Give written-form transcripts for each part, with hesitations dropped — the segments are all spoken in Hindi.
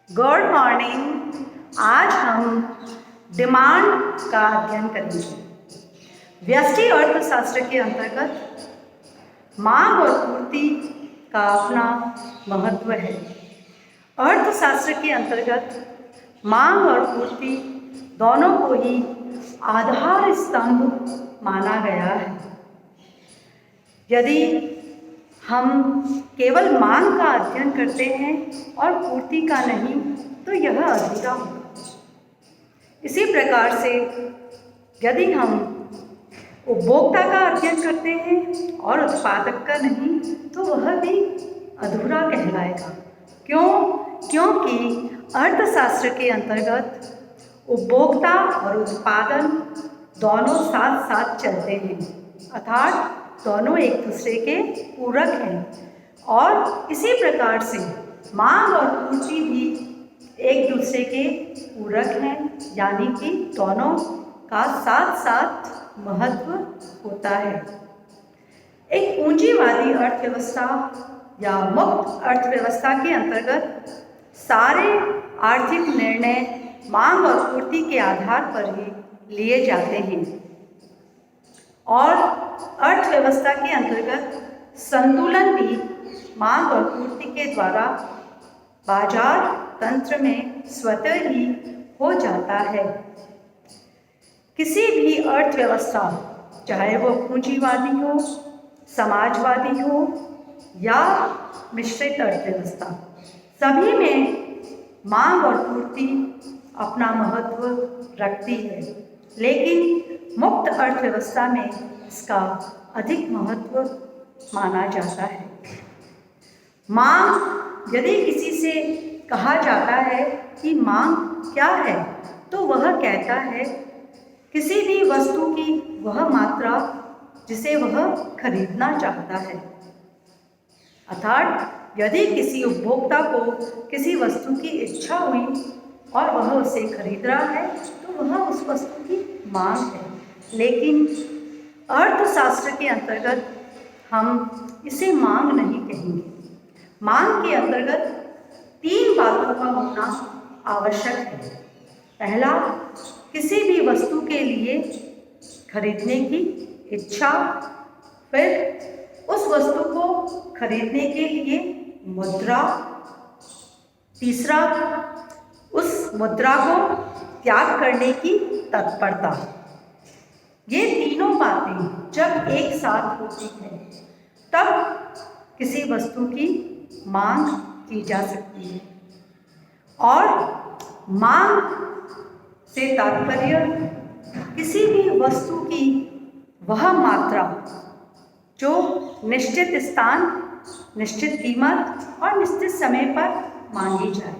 Good morning. आज हम डिमांड का अध्ययन करेंगे। व्यष्टि अर्थशास्त्र के अंतर्गत मांग और पूर्ति का अपना महत्व है। अर्थशास्त्र के अंतर्गत मांग और पूर्ति दोनों को ही आधार स्तंभ माना गया है। यदि हम केवल मांग का अध्ययन करते हैं और पूर्ति का नहीं तो यह अधूरा होगा। इसी प्रकार से यदि हम उपभोक्ता का अध्ययन करते हैं और उत्पादक का नहीं तो वह भी अधूरा कहलाएगा। क्यों? क्योंकि अर्थशास्त्र के अंतर्गत उपभोक्ता और उत्पादन दोनों साथ साथ चलते हैं, अर्थात दोनों एक दूसरे के पूरक हैं। और इसी प्रकार से मांग और पूर्ति भी एक दूसरे के पूरक हैं, यानी कि दोनों का साथ साथ महत्व होता है। एक पूंजीवादी अर्थव्यवस्था या मुक्त अर्थव्यवस्था के अंतर्गत सारे आर्थिक निर्णय मांग और पूर्ति के आधार पर ही लिए जाते हैं और अर्थव्यवस्था के अंतर्गत संतुलन भी मांग और पूर्ति के द्वारा बाजार तंत्र में स्वतः ही हो जाता है। किसी भी अर्थव्यवस्था, चाहे वो पूंजीवादी हो, समाजवादी हो या मिश्रित अर्थव्यवस्था, सभी में मांग और पूर्ति अपना महत्व रखती है, लेकिन मुक्त अर्थव्यवस्था में इसका अधिक महत्व माना जाता है। मांग, यदि किसी से कहा जाता है कि मांग क्या है, तो वह कहता है किसी भी वस्तु की वह मात्रा जिसे वह खरीदना चाहता है। अर्थात यदि किसी उपभोक्ता को किसी वस्तु की इच्छा हुई और वह उसे खरीद रहा है तो वह उस वस्तु की मांग है। लेकिन अर्थशास्त्र के अंतर्गत हम इसे मांग नहीं कहेंगे। मांग के अंतर्गत 3 बातों का होना आवश्यक है। पहला, किसी भी वस्तु के लिए खरीदने की इच्छा, फिर उस वस्तु को खरीदने के लिए मुद्रा, तीसरा उस मुद्रा को त्याग करने की तत्परता। ये तीनों बातें जब एक साथ होती हैं तब किसी वस्तु की मांग की जा सकती है। और मांग से तात्पर्य किसी भी वस्तु की वह मात्रा जो निश्चित स्थान, निश्चित कीमत और निश्चित समय पर मांगी जाए।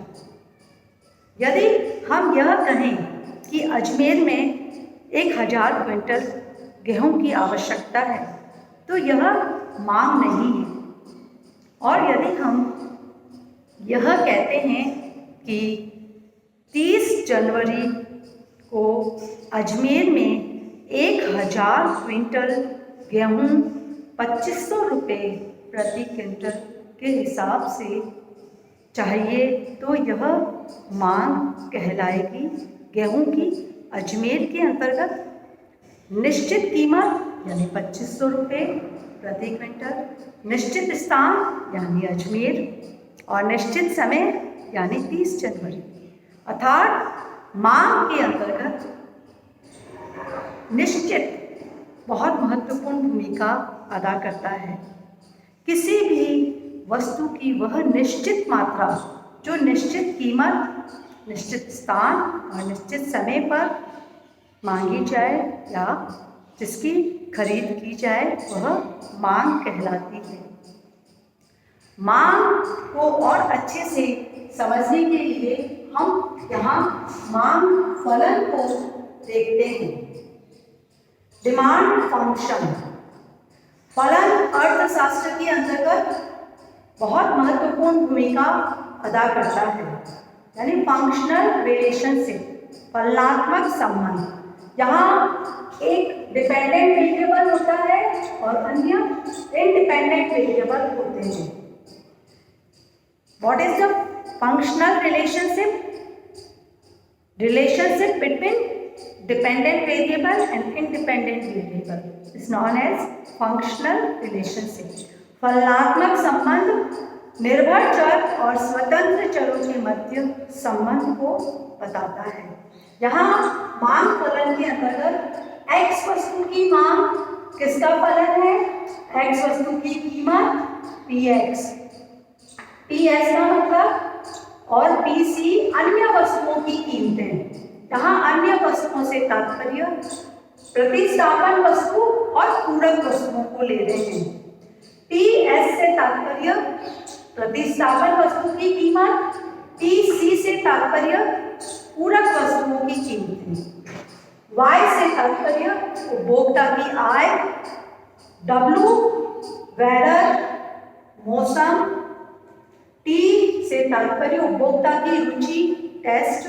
यदि हम यह कहें कि अजमेर में 1000 क्विंटल गेहूं की आवश्यकता है तो यह मांग नहीं है। और यदि हम यह कहते हैं कि 30 जनवरी को अजमेर में 1000 क्विंटल गेहूं 2500 रुपये प्रति क्विंटल के हिसाब से चाहिए तो यह मांग कहलाएगी। गेहूं की अजमेर के अंतर्गत निश्चित कीमत यानी 2500 रुपये प्रति क्विंटल, निश्चित स्थान यानी अजमेर और निश्चित समय यानी 30 जनवरी। अर्थात मांग के अंतर्गत निश्चित बहुत महत्वपूर्ण भूमिका अदा करता है। किसी भी वस्तु की वह निश्चित मात्रा जो निश्चित कीमत, निश्चित स्थान और निश्चित समय पर मांगी जाए या जिसकी खरीद की जाए वह मांग कहलाती है। मांग को और अच्छे से समझने के लिए हम यहाँ मांग फलन को देखते हैं। डिमांड फंक्शन फलन अर्थशास्त्र के अंतर्गत बहुत महत्वपूर्ण भूमिका अदा करता है, यानी फंक्शनल रिलेशनशिप, फलनात्मक संबंध। यहाँ एक डिपेंडेंट वेरिएबल होता है और अन्य इंडिपेंडेंट वेरिएबल होते हैं। What is the functional relationship between dependent variable and independent variable is known as functional relationship. फलनात्मक संबंध निर्भर चर और स्वतंत्र चरों के मध्य संबंध को बताता है। यहाँ मांग फलन के अंतर्गत x वस्तु की मांग किसका फलन है? x वस्तु की कीमत px, ps का मतलब और pc अन्य वस्तुओं की कीमतें। यहाँ अन्य वस्तुओं से तात्पर्य प्रतिस्थापन वस्तु और पूरक वस्तुओं को ले रहे हैं। ps से तात्पर्य प्रतिस्थापन वस्तु की कीमत, pc से तात्पर्य पूरक वस्तुओं की कीमतें, y से तात्पर्य उपभोक्ता की आय, w वेदर मौसम, t से तात्पर्य उपभोक्ता की रुचि टेस्ट,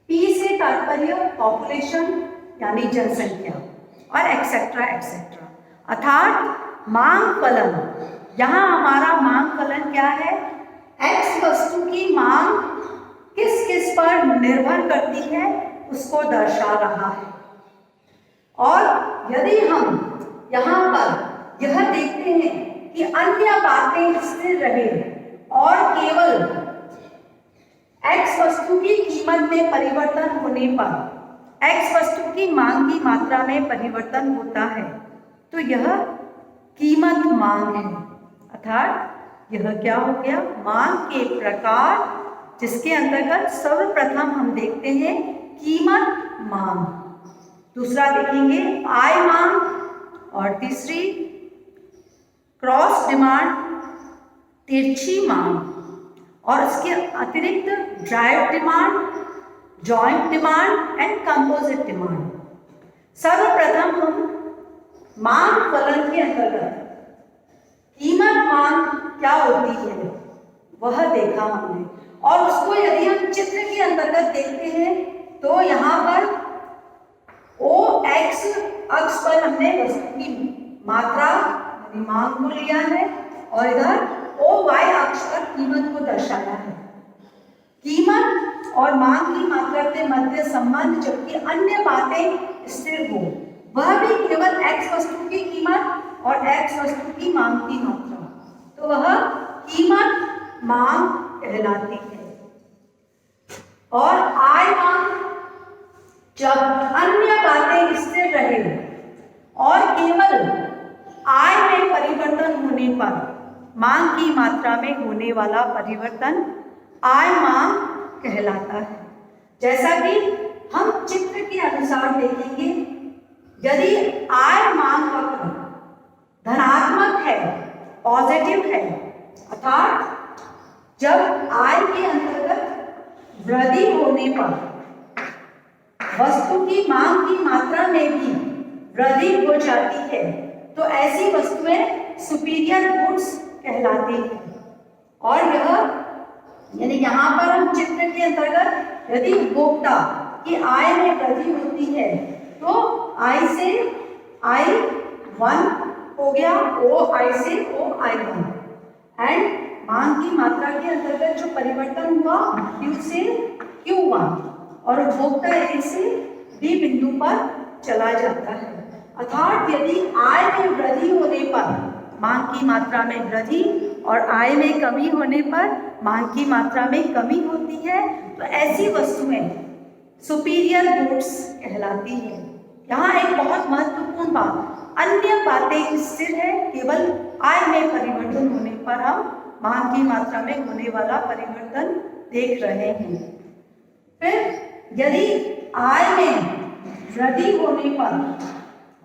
p से तात्पर्य पॉपुलेशन यानी जनसंख्या और एक्सेट्रा एक्सेट्रा। अर्थात मांग फलन, यहाँ हमारा मांग फलन क्या है? x वस्तु की मांग किस किस पर निर्भर करती है उसको दर्शा रहा है। और यदि हम यहाँ पर यह देखते हैं कि अन्य बातें स्थिर रहे और केवल x वस्तु की कीमत में परिवर्तन होने पर x वस्तु की मांग की मात्रा में परिवर्तन होता है तो यह कीमत मांग है। अर्थात यह क्या हो गया? मांग के प्रकार, जिसके अंतर्गत सर्वप्रथम हम देखते हैं कीमत मांग, दूसरा देखेंगे आय मांग और तीसरी क्रॉस डिमांड, तिरछी मांग और इसके अतिरिक्त drive demand, joint demand and composite demand. सर्वप्रथम हम मांग फलन के अंतर्गत कीमत मांग क्या होती है वह देखा हमने, और उसको यदि हम चित्र के अंतर्गत देखते हैं तो यहाँ पर OX अक्ष पर हमने वस्तु की मात्रा यानी मांग को लिया है और इधर OY अक्ष पर कीमत को दर्शाया है। कीमत और मांग की मात्रा के मध्य संबंध जबकि अन्य बातें स्थिर हो, वह भी केवल x वस्तु की कीमत और x वस्तु की मांग की मात्रा, तो वह कीमत मांग कहलाती है। और आय मांग जब अन्य बातें स्थिर रहे और केवल आय में परिवर्तन होने पर मांग की मात्रा में होने वाला परिवर्तन आय मांग कहलाता है। जैसा कि हम चित्र के अनुसार देखेंगे, यदि आय मांग वक्र धनात्मक है, पॉजिटिव है, अर्थात जब आय के अंतर्गत वृद्धि होने पर वस्तु की मांग की मात्रा में भी वृद्धि हो जाती है तो ऐसी वस्तुएं सुपीरियर गुड्स कहलाती हैं। और यह यानी यहाँ पर हम चित्र के अंतर्गत यदि उपभोक्ता की आय में वृद्धि होती है तो I से I1 हो गया, OI से OI1 एंड मांग की मात्रा के अंतर्गत जो परिवर्तन हुआ Q से Q1 और उपभोक्ता A से B बिंदु पर चला जाता है। अर्थात यदि आय में वृद्धि होने पर मांग की मात्रा में वृद्धि और आय में कमी होने पर मांग की मात्रा में कमी होती है तो ऐसी वस्तुएं सुपीरियर गुड्स कहलाती है। यहाँ एक बहुत महत्वपूर्ण बात, अन्य बातें स्थिर है, केवल आय में परिवर्तन होने पर हम मांग की मात्रा में होने वाला परिवर्तन देख रहे हैं। फिर यदि आय में वृद्धि होने पर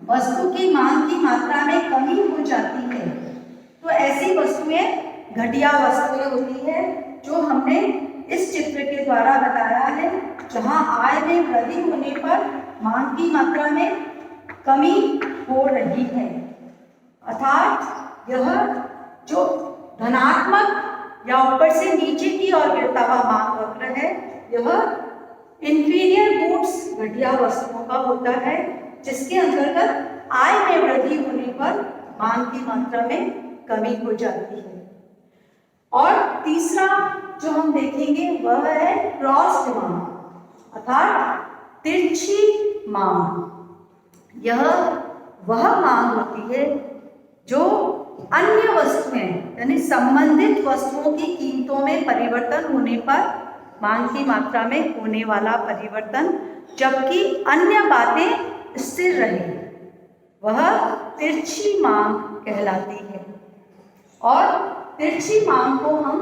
वस्तु की मांग की मात्रा में कमी हो जाती है तो ऐसी वस्तुएं घटिया वस्तुएं होती है जो हमने इस चित्र के द्वारा बताया है, जहां आय में वृद्धि होने पर मांग की मात्रा में कमी हो रही है। अर्थात यह जो धनात्मक या ऊपर से नीचे की ओर गिरता हुआ मांग वक्र है, यह इंफीरियर गुड्स घटिया वस्तुओं का होता है, जिसके अंतर्गत आय में वृद्धि होने पर मांग की मात्रा में कमी हो जाती है। और तीसरा जो हम देखेंगे वह है क्रॉस डिमांड, अर्थात तिरछी मांग। यह वह मांग होती है जो अन्य वस्तुएं यानी संबंधित वस्तुओं की कीमतों में परिवर्तन होने पर मांग की मात्रा में होने वाला परिवर्तन, जबकि अन्य बातें स्थिर रहे, वह तिरछी मांग कहलाती है। और तिरछी मांग को हम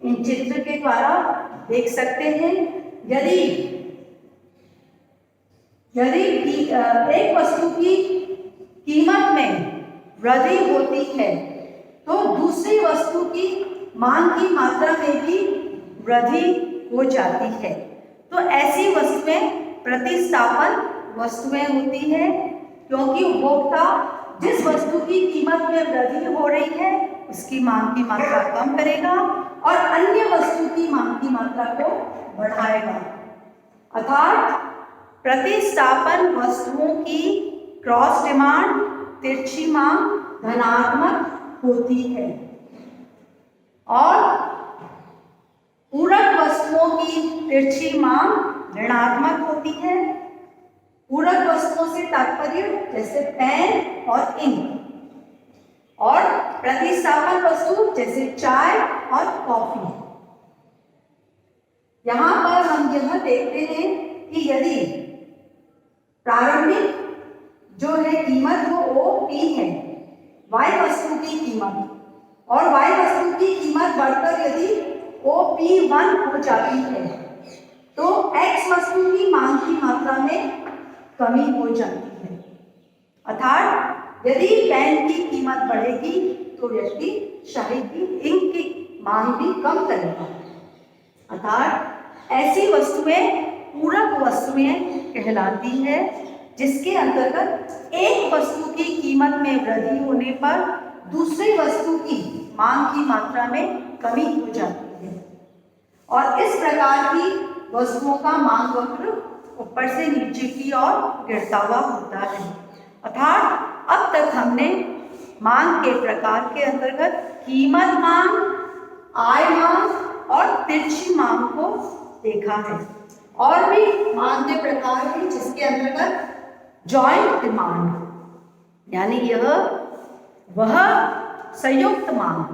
इन चित्र के द्वारा देख सकते हैं। यदि एक वस्तु की कीमत में वृद्धि होती है तो दूसरी वस्तु की मांग की मात्रा में भी वृद्धि हो जाती है। तो ऐसी वस्तुएं प्रतिस्थापन वस्तुएं होती हैं, क्योंकि उपभोक्ता जिस वस्तु की कीमत में वृद्धि हो रही है उसकी मांग की मात्रा कम करेगा और अन्य वस्तु की मांग की मात्रा को बढ़ाएगा। अर्थात प्रतिस्थापन वस्तुओं की क्रॉस डिमांड तिरछी मांग धनात्मक होती है और पूरक वस्तुओं की तिरछी मांग ऋणात्मक होती है। पूरक वस्तुओं से तात्पर्य जैसे पेन और इंक, और प्रतिस्थापन वस्तु जैसे चाय और कॉफी। यहाँ पर हम यह देखते हैं कि यदि प्रारंभिक जो है कीमत वो OP है, Y वस्तु की कीमत, और Y वस्तु की कीमत बढ़कर यदि OP1 हो जाती है तो X वस्तु की मांग की मात्रा में कमी हो जाती है। अर्थात यदि पेन की कीमत बढ़ेगी तो व्यक्ति शाही की इंक की मांग भी कम करेगा। अर्थात ऐसी वस्तुएं पूरक वस्तुएं कहलाती है जिसके अंतर्गत एक वस्तु की कीमत में वृद्धि होने पर दूसरी वस्तु की मांग की मात्रा में कमी हो जाती है, और इस प्रकार की वस्तुओं का मांग वक्र ऊपर से नीचे की ओर गिरता हुआ होता है। अर्थात अब तक हमने मांग के प्रकार के अंतर्गत कीमत मांग, आय मांग और तिरछी मांग को देखा है। और भी मांग के प्रकार हैं जिसके अंतर्गत जॉइंट डिमांड यानी यह वह संयुक्त मांग,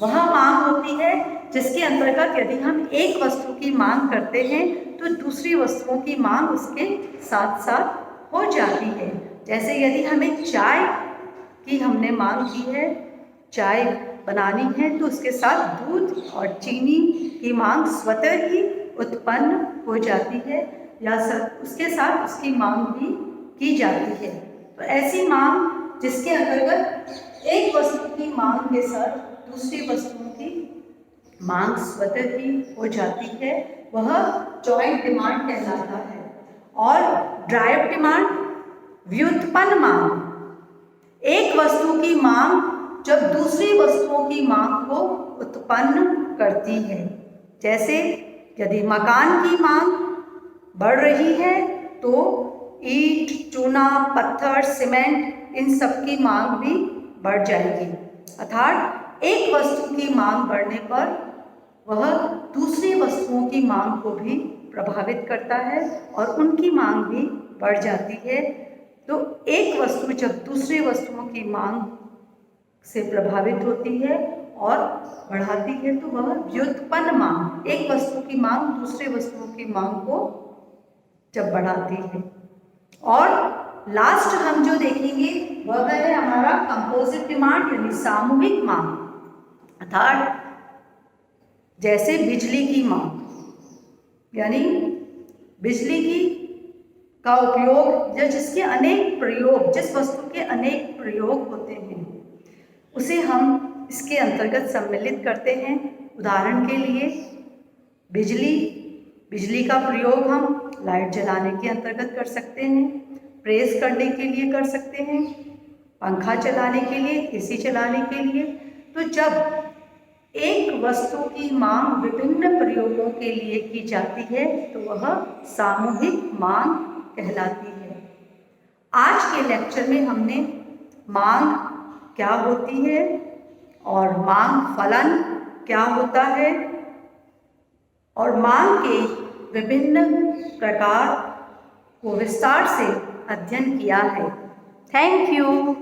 वह मांग होती है जिसके अंतर्गत यदि हम एक वस्तु की मांग करते हैं तो दूसरी वस्तुओं की मांग उसके साथ साथ हो जाती है। जैसे यदि हमें चाय की हमने मांग की है, चाय बनानी है, तो उसके साथ दूध और चीनी की मांग स्वतः ही उत्पन्न हो जाती है या उसके साथ उसकी मांग भी की जाती है। तो ऐसी मांग जिसके अंतर्गत एक वस्तु की मांग के साथ दूसरी वस्तुओं की मांग स्वतः ही हो जाती है, वह जॉइंट डिमांड कहलाता है। और ड्राइव डिमांड व्युत्पन्न मांग, एक वस्तु की मांग जब दूसरी वस्तुओं की मांग को उत्पन्न करती है। जैसे यदि मकान की मांग बढ़ रही है तो ईंट, चूना, पत्थर, सीमेंट इन सब की मांग भी बढ़ जाएगी। अर्थात एक वस्तु की मांग बढ़ने पर वह दूसरी वस्तुओं की मांग को भी प्रभावित करता है और उनकी मांग भी बढ़ जाती है। तो एक वस्तु जब दूसरी वस्तुओं की मांग से प्रभावित होती है और बढ़ाती है तो वह व्युत्पन्न मांग, एक वस्तु की मांग दूसरी वस्तुओं की मांग को जब बढ़ाती है। और लास्ट हम जो देखेंगे वह है हमारा कंपोजिट डिमांड यानी सामूहिक मांग। अर्थात जैसे बिजली की मांग यानी बिजली की का उपयोग या जिसके अनेक प्रयोग, जिस वस्तु के अनेक प्रयोग होते हैं उसे हम इसके अंतर्गत सम्मिलित करते हैं। उदाहरण के लिए बिजली का प्रयोग हम लाइट जलाने के अंतर्गत कर सकते हैं, प्रेस करने के लिए कर सकते हैं, पंखा चलाने के लिए, एसी चलाने के लिए। तो जब एक वस्तु की मांग विभिन्न प्रयोगों के लिए की जाती है तो वह सामूहिक मांग कहलाती है। आज के लेक्चर में हमने मांग क्या होती है और मांग फलन क्या होता है और मांग के विभिन्न प्रकार को विस्तार से अध्ययन किया है। Thank you.